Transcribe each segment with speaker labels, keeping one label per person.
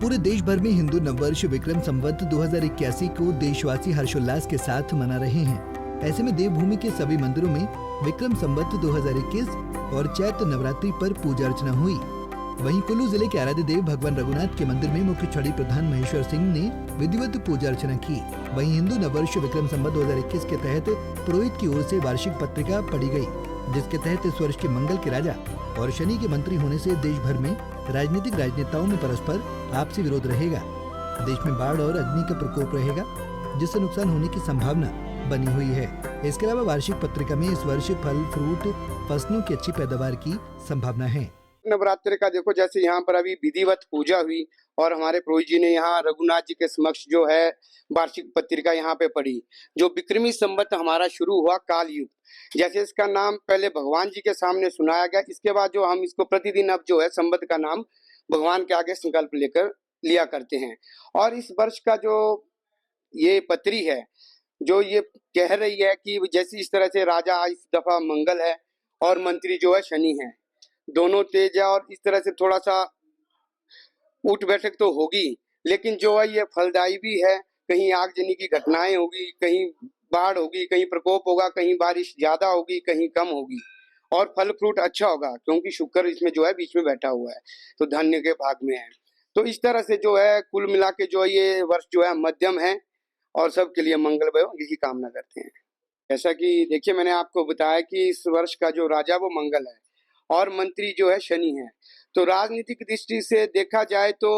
Speaker 1: पूरे देश भर में हिंदू नववर्ष विक्रम संवत 2081 को देशवासी हर्षोल्लास के साथ मना रहे हैं। ऐसे में देवभूमि के सभी मंदिरों में विक्रम संवत 2021 और चैत्र नवरात्रि पर पूजा अर्चना हुई। वहीं कुल्लू जिले के आराध्य देव भगवान रघुनाथ के मंदिर में मुख्य छड़ी प्रधान महेश्वर सिंह ने विधिवत पूजा अर्चना की। वहीं हिंदू नववर्ष विक्रम संवत 2021 के तहत पुरोहित की ओर से वार्षिक पत्रिका पढ़ी गई, जिसके तहत इस वर्ष के मंगल के राजा और शनि के मंत्री होने से देश भर में राजनीतिक राजनेताओं में परस्पर आपसी विरोध रहेगा। देश में बाढ़ और अग्नि का प्रकोप रहेगा, जिससे नुकसान होने की संभावना बनी हुई है। इसके अलावा वार्षिक पत्रिका में इस वर्ष फल फ्रूट फसलों की अच्छी पैदावार की संभावना है।
Speaker 2: नवरात्रि का देखो, जैसे यहाँ पर अभी विधिवत पूजा हुई और हमारे पुरोहित जी ने यहाँ रघुनाथ जी के समक्ष जो है वार्षिक पत्रिका यहाँ पे पढ़ी, जो विक्रमी संवत हमारा शुरू हुआ काल युग। जैसे इसका नाम पहले भगवान जी के सामने सुनाया गया, इसके बाद जो हम इसको प्रतिदिन अब जो है संवत का नाम भगवान के आगे संकल्प लेकर लिया करते हैं। और इस वर्ष का जो ये पत्री है, जो ये कह रही है कि जैसे इस तरह से राजा इस दफा मंगल है और मंत्री जो है शनि है, दोनों तेज है और इस तरह से थोड़ा सा उठ बैठक तो होगी, लेकिन जो है ये फलदायी भी है। कहीं आगजनी की घटनाएं होगी, कहीं बाढ़ होगी, कहीं प्रकोप होगा, कहीं बारिश ज्यादा होगी, कहीं कम होगी और फल फ्रूट अच्छा होगा, क्योंकि शुक्र इसमें जो है बीच में बैठा हुआ है तो धन्य के भाग में है। तो इस तरह से जो है कुल मिला के जो ये वर्ष जो है मध्यम है और सबके लिए मंगलमय हो, यही कामना करते हैं। जैसा कि देखिए, मैंने आपको बताया कि इस वर्ष का जो राजा वो मंगल है और मंत्री जो है शनि है। तो राजनीतिक दृष्टि से देखा जाए तो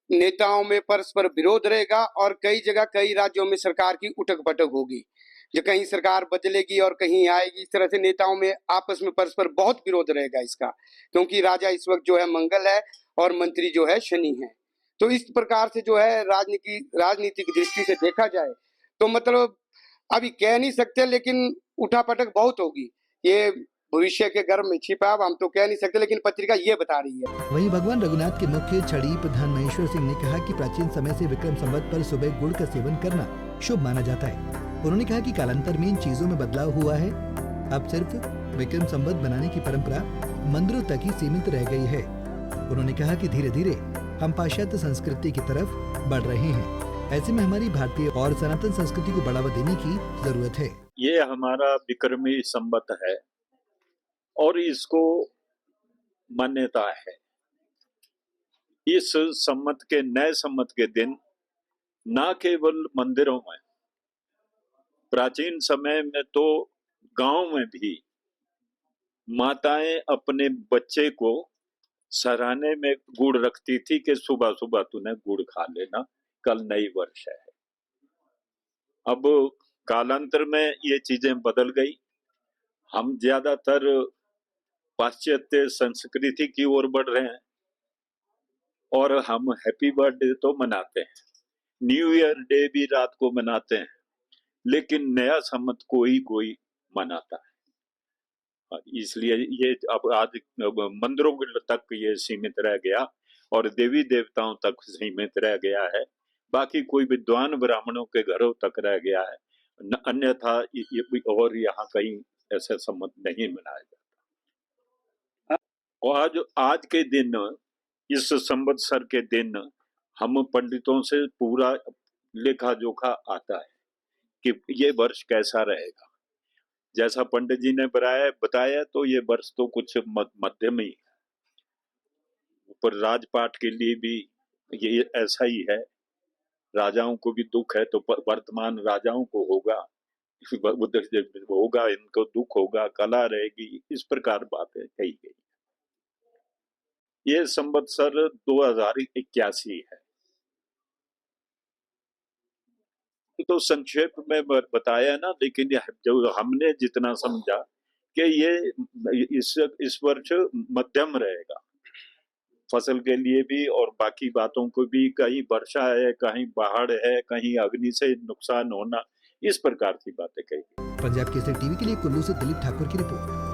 Speaker 2: नेताओं में परस्पर विरोध रहेगा और कई जगह कई राज्यों में सरकार की उठक पटक होगी, जो कहीं सरकार बदलेगी और कहीं आएगी। इस तरह से नेताओं में आपस में परस्पर बहुत विरोध रहेगा इसका, क्योंकि राजा इस वक्त जो है मंगल है और मंत्री जो है शनि है। तो इस प्रकार से जो है राजनीतिक दृष्टि से देखा जाए तो मतलब अभी कह नहीं सकते, लेकिन उठापटक बहुत होगी। ये भविष्य के गर्भ में छिपा, हम तो कह नहीं सकते, लेकिन पत्रिका ये बता रही है।
Speaker 1: वहीं भगवान रघुनाथ के मुख्य छड़ी प्रधान महेश्वर सिंह ने कहा कि प्राचीन समय से विक्रम संवत पर सुबह गुड़ का सेवन करना शुभ माना जाता है। उन्होंने कहा कि कालांतर में इन चीजों में बदलाव हुआ है। अब सिर्फ विक्रम संवत बनाने की परंपरा मंदिरों तक ही सीमित रह गई है। उन्होंने कहा कि धीरे धीरे हम पाश्चात्य संस्कृति की तरफ बढ़ रहे हैं। ऐसे में हमारी भारतीय और सनातन संस्कृति को बढ़ावा देने की जरूरत है।
Speaker 3: ये हमारा विक्रमी संवत है और इसको मान्यता है। इस संवत के नए संवत के दिन न केवल मंदिरों में, प्राचीन समय में तो गांव में भी माताएं अपने बच्चे को सराहने में गुड़ रखती थी कि सुबह सुबह तूने गुड़ खा लेना, कल नई वर्ष है। अब कालांतर में ये चीजें बदल गई। हम ज्यादातर पाश्चात्य संस्कृति की ओर बढ़ रहे हैं और हम हैप्पी बर्थडे तो मनाते हैं, न्यू ईयर डे भी रात को मनाते हैं, लेकिन नया संवत कोई मनाता है। इसलिए ये अब आज मंदिरों तक ये सीमित रह गया और देवी देवताओं तक सीमित रह गया है। बाकी कोई विद्वान ब्राह्मणों के घरों तक रह गया है, अन्यथा और यहाँ कहीं ऐसा संवत नहीं मनाया जाता। और आज के दिन, इस संवत्सर के दिन, हम पंडितों से पूरा लेखा जोखा आता है कि ये वर्ष कैसा रहेगा। जैसा पंडित जी ने बताया तो ये वर्ष तो कुछ मध्यम ही है। ऊपर राजपाट के लिए भी ये ऐसा ही है। राजाओं को भी दुख है तो वर्तमान राजाओं को होगा, इनको दुख होगा, कला रहेगी, इस प्रकार बातें कही गई। ये संवत्सर 2081 है। तो संक्षेप में बताया ना, लेकिन जो हमने जितना समझा कि ये इस वर्ष मध्यम रहेगा फसल के लिए भी और बाकी बातों को भी। कहीं वर्षा है, कहीं बाढ़ है, कहीं अग्नि से नुकसान होना, इस प्रकार की बातें कही।
Speaker 1: पंजाब केसरी टीवी के लिए कुल्लू से दिलीप ठाकुर की रिपोर्ट।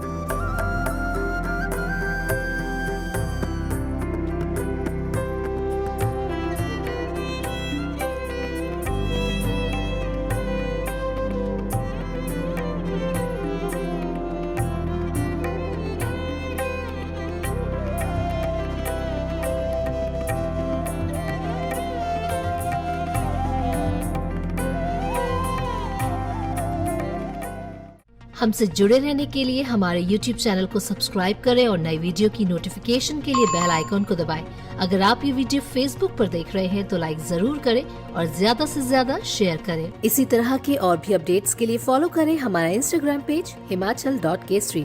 Speaker 4: हमसे जुड़े रहने के लिए हमारे YouTube चैनल को सब्सक्राइब करें और नई वीडियो की नोटिफिकेशन के लिए बेल आइकॉन को दबाएं। अगर आप ये वीडियो Facebook पर देख रहे हैं तो लाइक जरूर करें और ज्यादा से ज्यादा शेयर करें। इसी तरह के और भी अपडेट्स के लिए फॉलो करें हमारा Instagram पेज himachal.kesri।